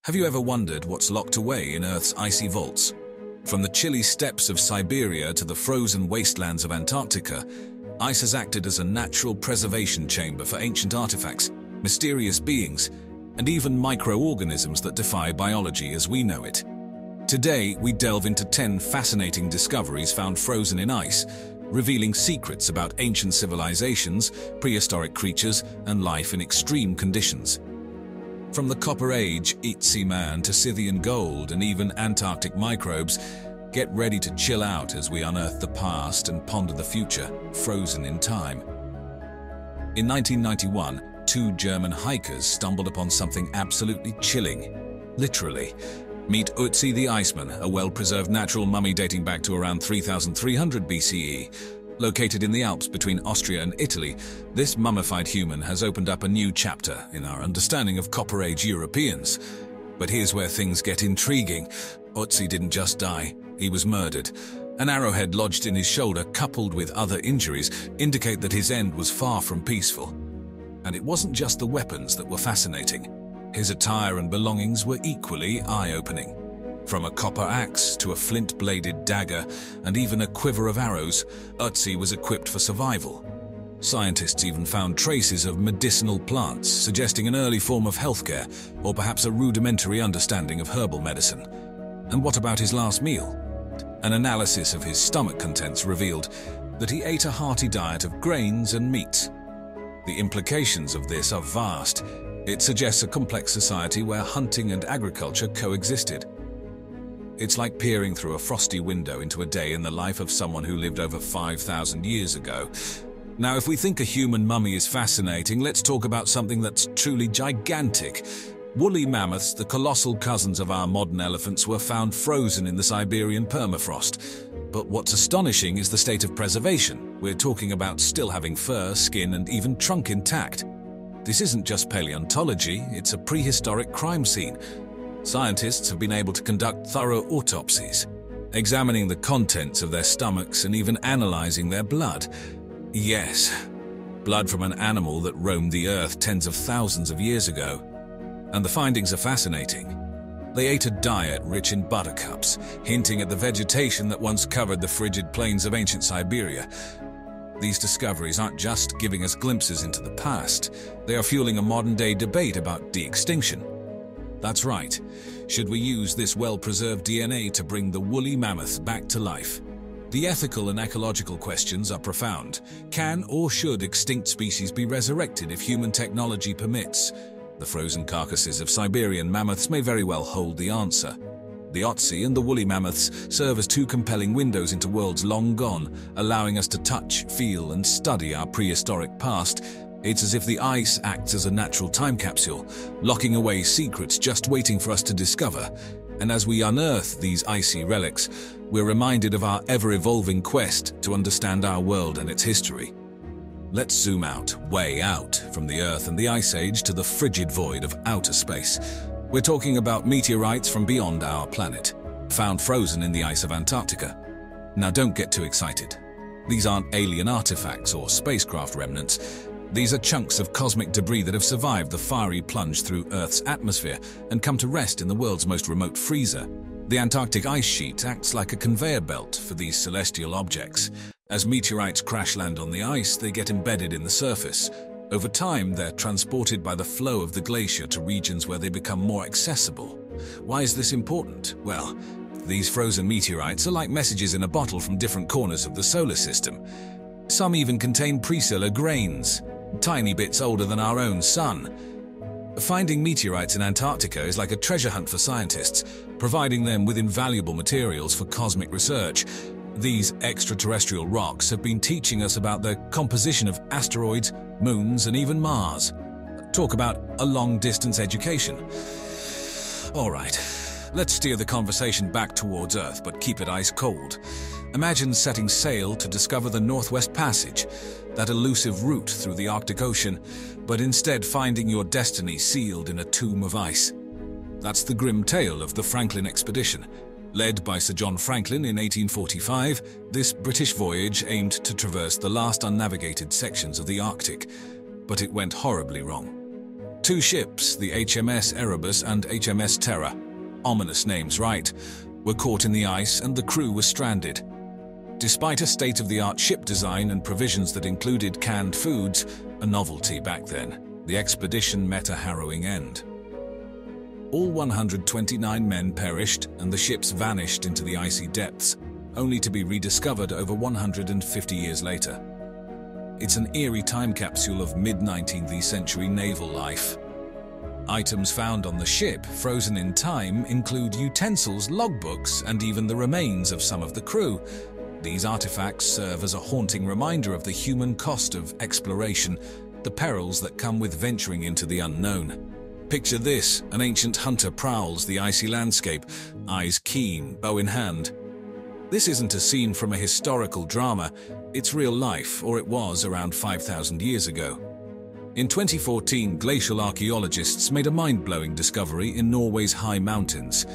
Have you ever wondered what's locked away in Earth's icy vaults? From the chilly steppes of Siberia to the frozen wastelands of Antarctica, ice has acted as a natural preservation chamber for ancient artifacts, mysterious beings, and even microorganisms that defy biology as we know it. Today, we delve into 10 fascinating discoveries found frozen in ice, revealing secrets about ancient civilizations, prehistoric creatures, and life in extreme conditions. From the Copper Age, Itsy Man to Scythian gold and even Antarctic microbes, get ready to chill out as we unearth the past and ponder the future, frozen in time. In 1991, two German hikers stumbled upon something absolutely chilling. Literally. Meet Ötzi the Iceman, a well-preserved natural mummy dating back to around 3300 BCE. Located in the Alps between Austria and Italy, this mummified human has opened up a new chapter in our understanding of Copper Age Europeans. But here's where things get intriguing. Ötzi didn't just die, he was murdered. An arrowhead lodged in his shoulder, coupled with other injuries, indicate that his end was far from peaceful. And it wasn't just the weapons that were fascinating. His attire and belongings were equally eye-opening. From a copper axe to a flint-bladed dagger and even a quiver of arrows, Ötzi was equipped for survival. Scientists even found traces of medicinal plants, suggesting an early form of healthcare or perhaps a rudimentary understanding of herbal medicine. And what about his last meal? An analysis of his stomach contents revealed that he ate a hearty diet of grains and meats. The implications of this are vast. It suggests a complex society where hunting and agriculture coexisted. It's like peering through a frosty window into a day in the life of someone who lived over 5,000 years ago. Now, if we think a human mummy is fascinating, let's talk about something that's truly gigantic. Woolly mammoths, the colossal cousins of our modern elephants, were found frozen in the Siberian permafrost. But what's astonishing is the state of preservation. We're talking about still having fur, skin, and even trunk intact. This isn't just paleontology, it's a prehistoric crime scene. Scientists have been able to conduct thorough autopsies, examining the contents of their stomachs and even analyzing their blood. Yes, blood from an animal that roamed the earth tens of thousands of years ago. And the findings are fascinating. They ate a diet rich in buttercups, hinting at the vegetation that once covered the frigid plains of ancient Siberia. These discoveries aren't just giving us glimpses into the past, they are fueling a modern-day debate about de-extinction. That's right. Should we use this well-preserved DNA to bring the woolly mammoth back to life? The ethical and ecological questions are profound. Can or should extinct species be resurrected if human technology permits? The frozen carcasses of Siberian mammoths may very well hold the answer. The Ötzi and the woolly mammoths serve as two compelling windows into worlds long gone, allowing us to touch, feel, and study our prehistoric past. It's as if the ice acts as a natural time capsule, locking away secrets just waiting for us to discover. And as we unearth these icy relics, we're reminded of our ever-evolving quest to understand our world and its history. Let's zoom out, way out, from the Earth and the Ice Age to the frigid void of outer space. We're talking about meteorites from beyond our planet, found frozen in the ice of Antarctica. Now don't get too excited. These aren't alien artifacts or spacecraft remnants. These are chunks of cosmic debris that have survived the fiery plunge through Earth's atmosphere and come to rest in the world's most remote freezer. The Antarctic ice sheet acts like a conveyor belt for these celestial objects. As meteorites crash land on the ice, they get embedded in the surface. Over time, they're transported by the flow of the glacier to regions where they become more accessible. Why is this important? Well, these frozen meteorites are like messages in a bottle from different corners of the solar system. Some even contain presolar grains, tiny bits older than our own sun. Finding meteorites in Antarctica is like a treasure hunt for scientists, providing them with invaluable materials for cosmic research. These extraterrestrial rocks have been teaching us about the composition of asteroids, moons, and even Mars. Talk about a long-distance education. All right, let's steer the conversation back towards Earth, but keep it ice-cold. Imagine setting sail to discover the Northwest Passage, that elusive route through the Arctic Ocean, but instead finding your destiny sealed in a tomb of ice. That's the grim tale of the Franklin expedition. Led by Sir John Franklin in 1845, this British voyage aimed to traverse the last unnavigated sections of the Arctic, but it went horribly wrong. Two ships, the HMS Erebus and HMS Terror, ominous names, right, were caught in the ice and the crew was stranded. Despite a state-of-the-art ship design and provisions that included canned foods, a novelty back then, the expedition met a harrowing end. All 129 men perished and the ships vanished into the icy depths, only to be rediscovered over 150 years later. It's an eerie time capsule of mid-19th century naval life. Items found on the ship, frozen in time, include utensils, logbooks, and even the remains of some of the crew. These artifacts serve as a haunting reminder of the human cost of exploration, the perils that come with venturing into the unknown. Picture this: an ancient hunter prowls the icy landscape, eyes keen, bow in hand. This isn't a scene from a historical drama, it's real life, or it was around 5,000 years ago. In 2014, glacial archaeologists made a mind-blowing discovery in Norway's high mountains: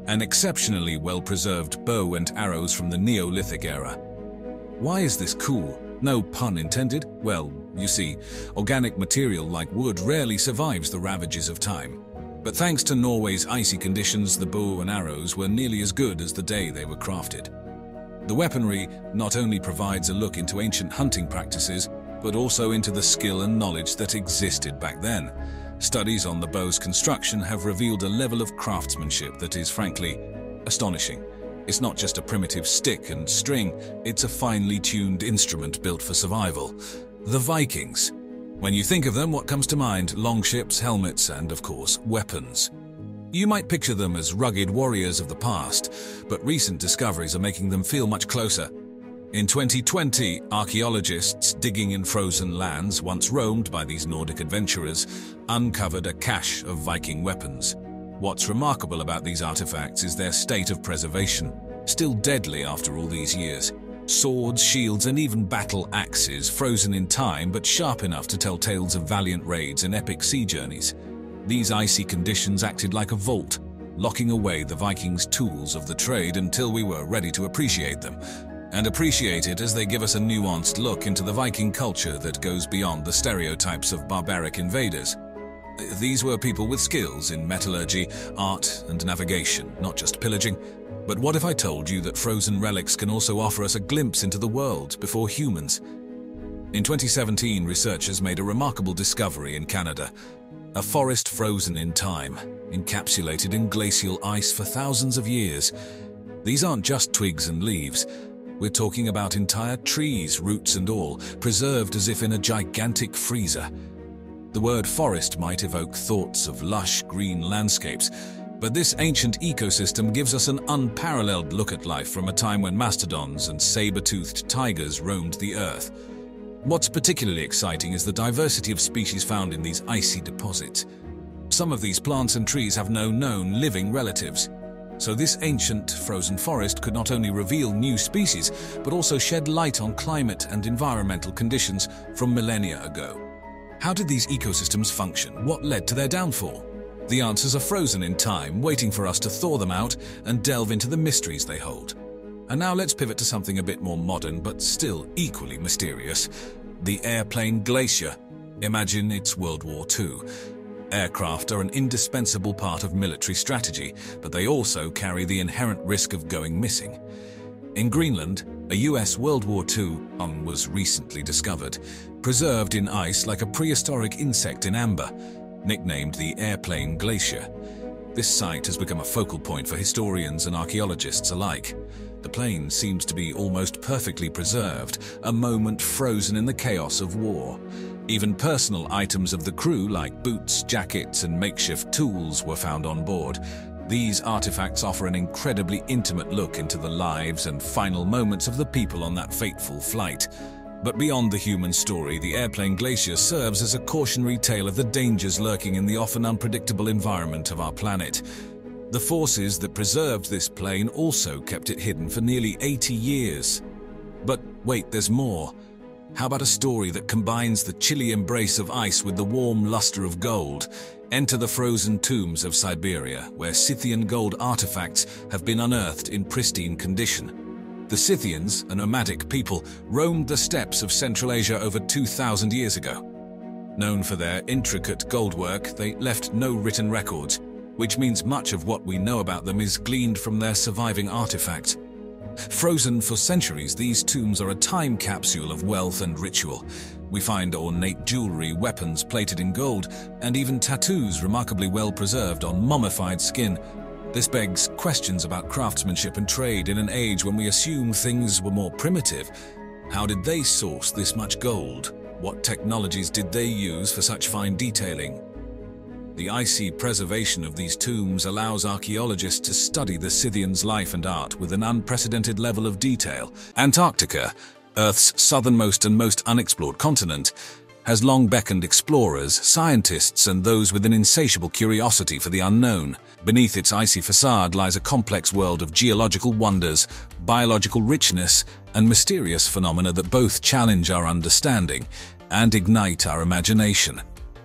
an exceptionally well-preserved bow and arrows from the Neolithic era. Why is this cool? No pun intended? Well, you see, organic material like wood rarely survives the ravages of time. But thanks to Norway's icy conditions, the bow and arrows were nearly as good as the day they were crafted. The weaponry not only provides a look into ancient hunting practices, but also into the skill and knowledge that existed back then. Studies on the bow's construction have revealed a level of craftsmanship that is, frankly, astonishing. It's not just a primitive stick and string, it's a finely tuned instrument built for survival. The Vikings. When you think of them, what comes to mind? Longships, helmets, and, of course, weapons. You might picture them as rugged warriors of the past, but recent discoveries are making them feel much closer. In 2020, archaeologists digging in frozen lands once roamed by these Nordic adventurers uncovered a cache of Viking weapons. What's remarkable about these artifacts is their state of preservation, still deadly after all these years. Swords, shields, and even battle axes, frozen in time but sharp enough to tell tales of valiant raids and epic sea journeys. These icy conditions acted like a vault, locking away the Vikings' tools of the trade until we were ready to appreciate them. And appreciate it as they give us a nuanced look into the Viking culture that goes beyond the stereotypes of barbaric invaders. These were people with skills in metallurgy, art, and navigation, not just pillaging. But what if I told you that frozen relics can also offer us a glimpse into the world before humans? In 2017, researchers made a remarkable discovery in Canada: a forest frozen in time, encapsulated in glacial ice for thousands of years. These aren't just twigs and leaves. We're talking about entire trees, roots and all, preserved as if in a gigantic freezer. The word forest might evoke thoughts of lush green landscapes, but this ancient ecosystem gives us an unparalleled look at life from a time when mastodons and saber-toothed tigers roamed the earth. What's particularly exciting is the diversity of species found in these icy deposits. Some of these plants and trees have no known living relatives. So this ancient frozen forest could not only reveal new species, but also shed light on climate and environmental conditions from millennia ago. How did these ecosystems function? What led to their downfall? The answers are frozen in time, waiting for us to thaw them out and delve into the mysteries they hold. And now let's pivot to something a bit more modern, but still equally mysterious: the airplane glacier. Imagine it's World War II. Aircraft are an indispensable part of military strategy, but they also carry the inherent risk of going missing. In Greenland, a US World War II was recently discovered, preserved in ice like a prehistoric insect in amber, nicknamed the Airplane Glacier. This site has become a focal point for historians and archaeologists alike. The plane seems to be almost perfectly preserved, a moment frozen in the chaos of war. Even personal items of the crew like boots, jackets, and makeshift tools were found on board. These artifacts offer an incredibly intimate look into the lives and final moments of the people on that fateful flight. But beyond the human story, the Airplane Glacier serves as a cautionary tale of the dangers lurking in the often unpredictable environment of our planet. The forces that preserved this plane also kept it hidden for nearly 80 years. But wait, there's more. How about a story that combines the chilly embrace of ice with the warm luster of gold? Enter the frozen tombs of Siberia, where Scythian gold artifacts have been unearthed in pristine condition. The Scythians, a nomadic people, roamed the steppes of Central Asia over 2,000 years ago. Known for their intricate goldwork, they left no written records, which means much of what we know about them is gleaned from their surviving artifacts. Frozen for centuries, these tombs are a time capsule of wealth and ritual. We find ornate jewelry, weapons plated in gold, and even tattoos remarkably well preserved on mummified skin. This begs questions about craftsmanship and trade in an age when we assume things were more primitive. How did they source this much gold? What technologies did they use for such fine detailing? The icy preservation of these tombs allows archaeologists to study the Scythians' life and art with an unprecedented level of detail. Antarctica, Earth's southernmost and most unexplored continent, has long beckoned explorers, scientists, and those with an insatiable curiosity for the unknown. Beneath its icy facade lies a complex world of geological wonders, biological richness, and mysterious phenomena that both challenge our understanding and ignite our imagination.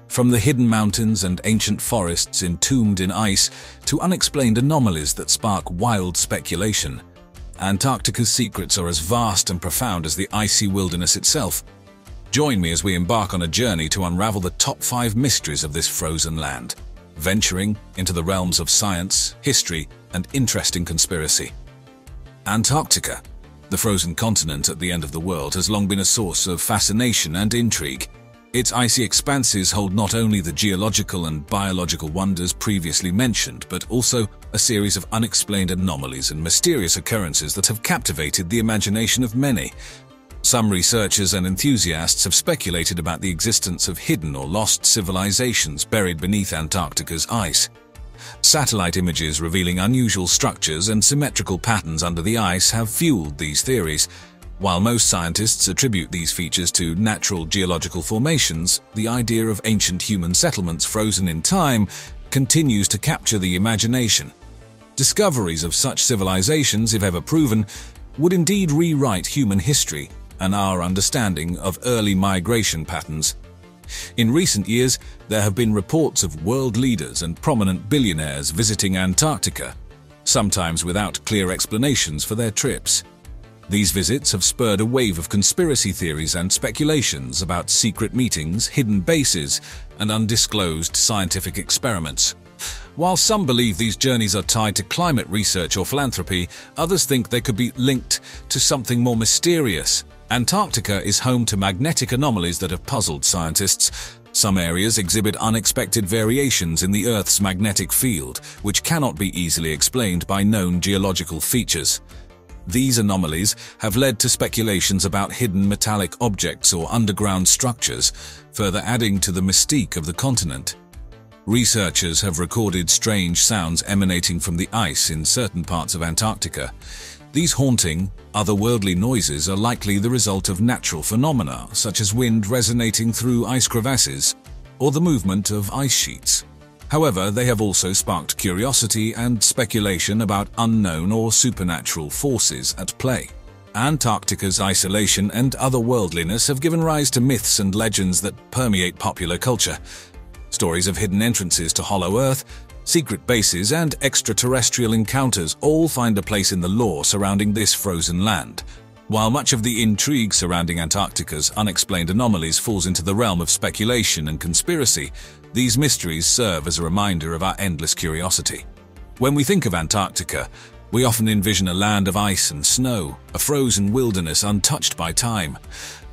From the hidden mountains and ancient forests entombed in ice to unexplained anomalies that spark wild speculation, Antarctica's secrets are as vast and profound as the icy wilderness itself. Join me as we embark on a journey to unravel the top 5 mysteries of this frozen land, venturing into the realms of science, history, and interesting conspiracy. Antarctica, the frozen continent at the end of the world, has long been a source of fascination and intrigue. Its icy expanses hold not only the geological and biological wonders previously mentioned, but also a series of unexplained anomalies and mysterious occurrences that have captivated the imagination of many. Some researchers and enthusiasts have speculated about the existence of hidden or lost civilizations buried beneath Antarctica's ice. Satellite images revealing unusual structures and symmetrical patterns under the ice have fueled these theories. While most scientists attribute these features to natural geological formations, the idea of ancient human settlements frozen in time continues to capture the imagination. Discoveries of such civilizations, if ever proven, would indeed rewrite human history and our understanding of early migration patterns. In recent years, there have been reports of world leaders and prominent billionaires visiting Antarctica, sometimes without clear explanations for their trips. These visits have spurred a wave of conspiracy theories and speculations about secret meetings, hidden bases, and undisclosed scientific experiments. While some believe these journeys are tied to climate research or philanthropy, others think they could be linked to something more mysterious. Antarctica is home to magnetic anomalies that have puzzled scientists. Some areas exhibit unexpected variations in the Earth's magnetic field, which cannot be easily explained by known geological features. These anomalies have led to speculations about hidden metallic objects or underground structures, further adding to the mystique of the continent. Researchers have recorded strange sounds emanating from the ice in certain parts of Antarctica. These haunting, otherworldly noises are likely the result of natural phenomena, such as wind resonating through ice crevasses or the movement of ice sheets. However, they have also sparked curiosity and speculation about unknown or supernatural forces at play. Antarctica's isolation and otherworldliness have given rise to myths and legends that permeate popular culture. Stories of hidden entrances to Hollow Earth, secret bases, and extraterrestrial encounters all find a place in the lore surrounding this frozen land. While much of the intrigue surrounding Antarctica's unexplained anomalies falls into the realm of speculation and conspiracy, these mysteries serve as a reminder of our endless curiosity. When we think of Antarctica, we often envision a land of ice and snow, a frozen wilderness untouched by time.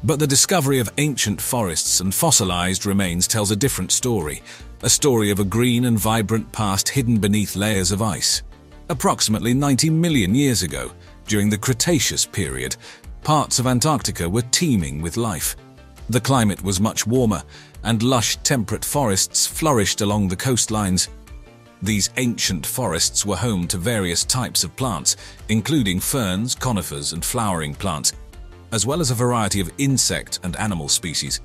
But the discovery of ancient forests and fossilized remains tells a different story, a story of a green and vibrant past hidden beneath layers of ice. Approximately 90 million years ago, during the Cretaceous period, parts of Antarctica were teeming with life. The climate was much warmer, and lush temperate forests flourished along the coastlines. These ancient forests were home to various types of plants, including ferns, conifers, and flowering plants, as well as a variety of insect and animal species.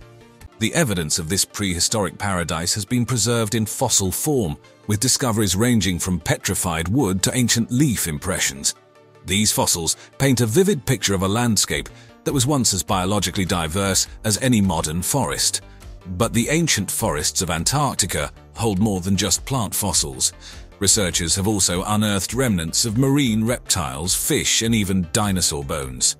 The evidence of this prehistoric paradise has been preserved in fossil form, with discoveries ranging from petrified wood to ancient leaf impressions. These fossils paint a vivid picture of a landscape that was once as biologically diverse as any modern forest. But the ancient forests of Antarctica hold more than just plant fossils. Researchers have also unearthed remnants of marine reptiles, fish, and even dinosaur bones.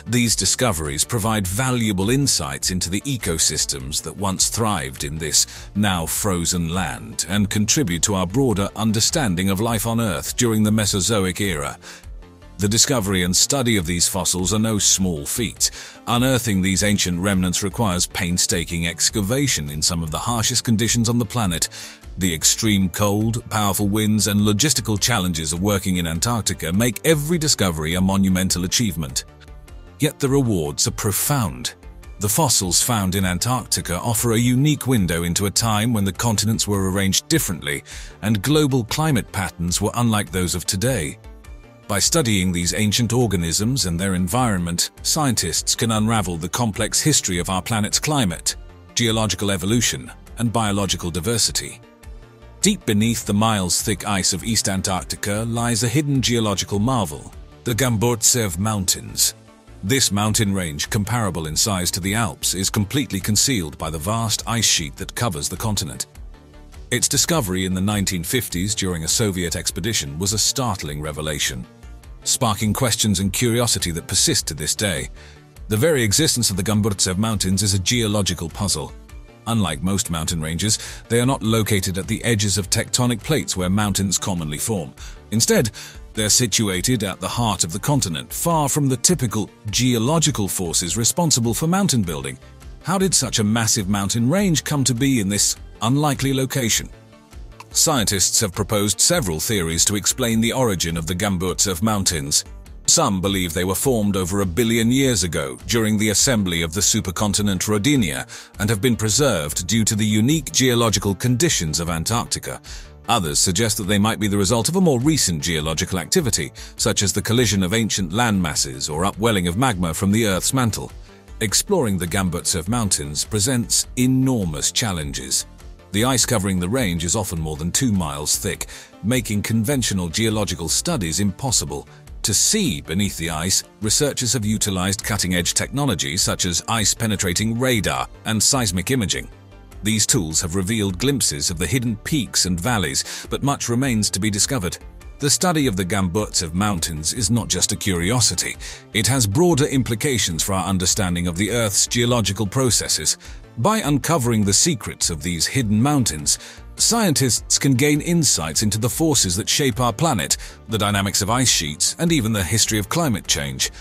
These discoveries provide valuable insights into the ecosystems that once thrived in this now frozen land and contribute to our broader understanding of life on Earth during the Mesozoic era. The discovery and study of these fossils are no small feat. Unearthing these ancient remnants requires painstaking excavation in some of the harshest conditions on the planet. The extreme cold, powerful winds, and logistical challenges of working in Antarctica make every discovery a monumental achievement. Yet the rewards are profound. The fossils found in Antarctica offer a unique window into a time when the continents were arranged differently and global climate patterns were unlike those of today. By studying these ancient organisms and their environment, scientists can unravel the complex history of our planet's climate, geological evolution, and biological diversity. Deep beneath the miles-thick ice of East Antarctica lies a hidden geological marvel, the Gamburtsev Mountains. This mountain range, comparable in size to the Alps, is completely concealed by the vast ice sheet that covers the continent. Its discovery in the 1950s during a Soviet expedition was a startling revelation, sparking questions and curiosity that persist to this day. The very existence of the Gamburtsev Mountains is a geological puzzle. Unlike most mountain ranges, they are not located at the edges of tectonic plates where mountains commonly form. Instead, they're situated at the heart of the continent, far from the typical geological forces responsible for mountain building. How did such a massive mountain range come to be in this unlikely location? Scientists have proposed several theories to explain the origin of the Gamburtsev Mountains. Some believe they were formed over 1 billion years ago during the assembly of the supercontinent Rodinia and have been preserved due to the unique geological conditions of Antarctica. Others suggest that they might be the result of a more recent geological activity, such as the collision of ancient land masses or upwelling of magma from the Earth's mantle. Exploring the Gamburtsev Mountains presents enormous challenges. The ice covering the range is often more than 2 miles thick, making conventional geological studies impossible. To see beneath the ice, researchers have utilized cutting-edge technology such as ice-penetrating radar and seismic imaging. These tools have revealed glimpses of the hidden peaks and valleys, but much remains to be discovered. The study of the Gamburtsev Mountains is not just a curiosity. It has broader implications for our understanding of the Earth's geological processes. By uncovering the secrets of these hidden mountains, scientists can gain insights into the forces that shape our planet, the dynamics of ice sheets, and even the history of climate change.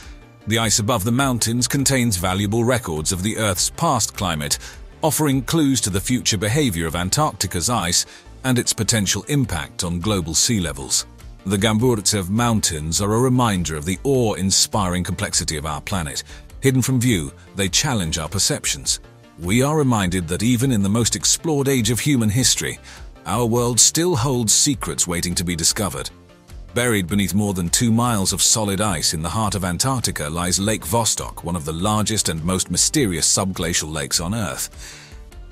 The ice above the mountains contains valuable records of the Earth's past climate, offering clues to the future behavior of Antarctica's ice and its potential impact on global sea levels. The Gamburtsev Mountains are a reminder of the awe-inspiring complexity of our planet. Hidden from view, they challenge our perceptions. We are reminded that even in the most explored age of human history, our world still holds secrets waiting to be discovered. Buried beneath more than 2 miles of solid ice in the heart of Antarctica lies Lake Vostok, one of the largest and most mysterious subglacial lakes on Earth.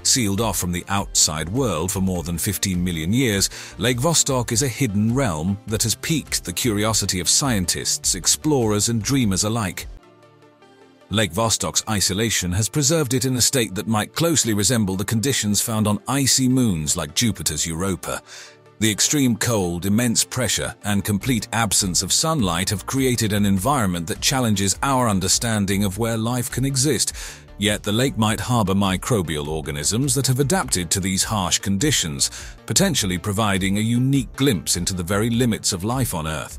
Sealed off from the outside world for more than 15 million years, Lake Vostok is a hidden realm that has piqued the curiosity of scientists, explorers, and dreamers alike. Lake Vostok's isolation has preserved it in a state that might closely resemble the conditions found on icy moons like Jupiter's Europa. The extreme cold, immense pressure, and complete absence of sunlight have created an environment that challenges our understanding of where life can exist. Yet the lake might harbor microbial organisms that have adapted to these harsh conditions, potentially providing a unique glimpse into the very limits of life on Earth.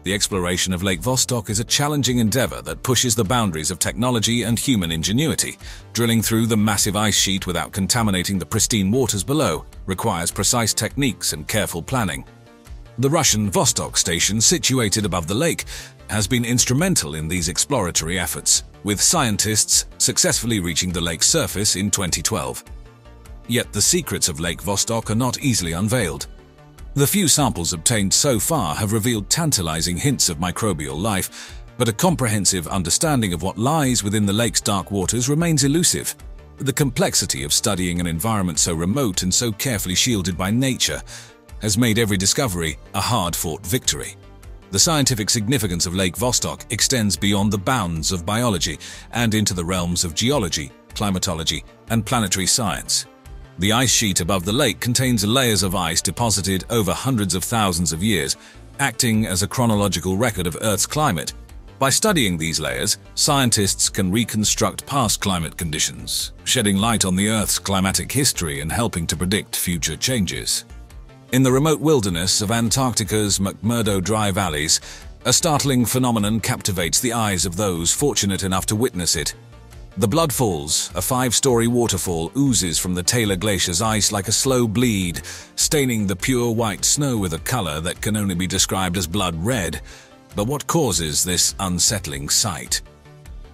The exploration of Lake Vostok is a challenging endeavor that pushes the boundaries of technology and human ingenuity. Drilling through the massive ice sheet without contaminating the pristine waters below requires precise techniques and careful planning. The Russian Vostok station, situated above the lake, has been instrumental in these exploratory efforts, with scientists successfully reaching the lake's surface in 2012. Yet the secrets of Lake Vostok are not easily unveiled. The few samples obtained so far have revealed tantalizing hints of microbial life, but a comprehensive understanding of what lies within the lake's dark waters remains elusive. The complexity of studying an environment so remote and so carefully shielded by nature has made every discovery a hard-fought victory. The scientific significance of Lake Vostok extends beyond the bounds of biology and into the realms of geology, climatology, and planetary science. The ice sheet above the lake contains layers of ice deposited over hundreds of thousands of years, acting as a chronological record of Earth's climate. By studying these layers, scientists can reconstruct past climate conditions, shedding light on the Earth's climatic history and helping to predict future changes. In the remote wilderness of Antarctica's McMurdo Dry Valleys, a startling phenomenon captivates the eyes of those fortunate enough to witness it. The Blood Falls, a 5-story waterfall, oozes from the Taylor Glacier's ice like a slow bleed, staining the pure white snow with a color that can only be described as blood red. But what causes this unsettling sight?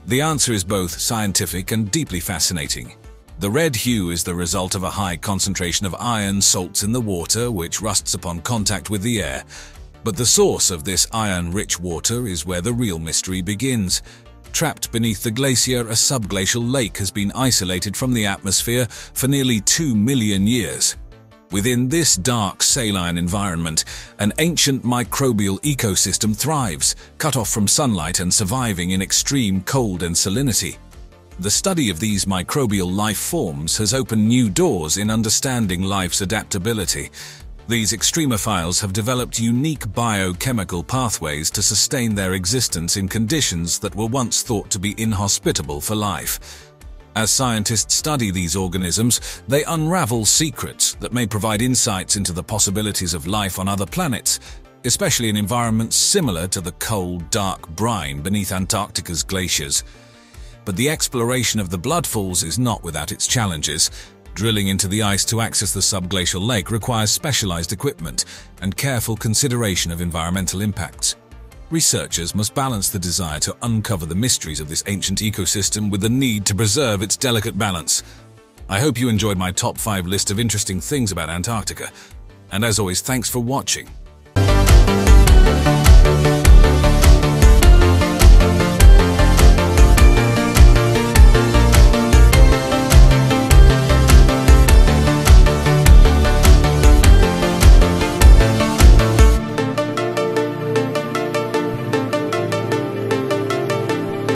The answer is both scientific and deeply fascinating. The red hue is the result of a high concentration of iron salts in the water, which rusts upon contact with the air. But the source of this iron-rich water is where the real mystery begins. Trapped beneath the glacier, a subglacial lake has been isolated from the atmosphere for nearly 2 million years. Within this dark, saline environment, an ancient microbial ecosystem thrives, cut off from sunlight and surviving in extreme cold and salinity. The study of these microbial life forms has opened new doors in understanding life's adaptability. These extremophiles have developed unique biochemical pathways to sustain their existence in conditions that were once thought to be inhospitable for life. As scientists study these organisms, they unravel secrets that may provide insights into the possibilities of life on other planets, especially in environments similar to the cold, dark brine beneath Antarctica's glaciers. But the exploration of the Blood Falls is not without its challenges. Drilling into the ice to access the subglacial lake requires specialized equipment and careful consideration of environmental impacts. Researchers must balance the desire to uncover the mysteries of this ancient ecosystem with the need to preserve its delicate balance. I hope you enjoyed my top 5 list of interesting things about Antarctica. And as always, thanks for watching.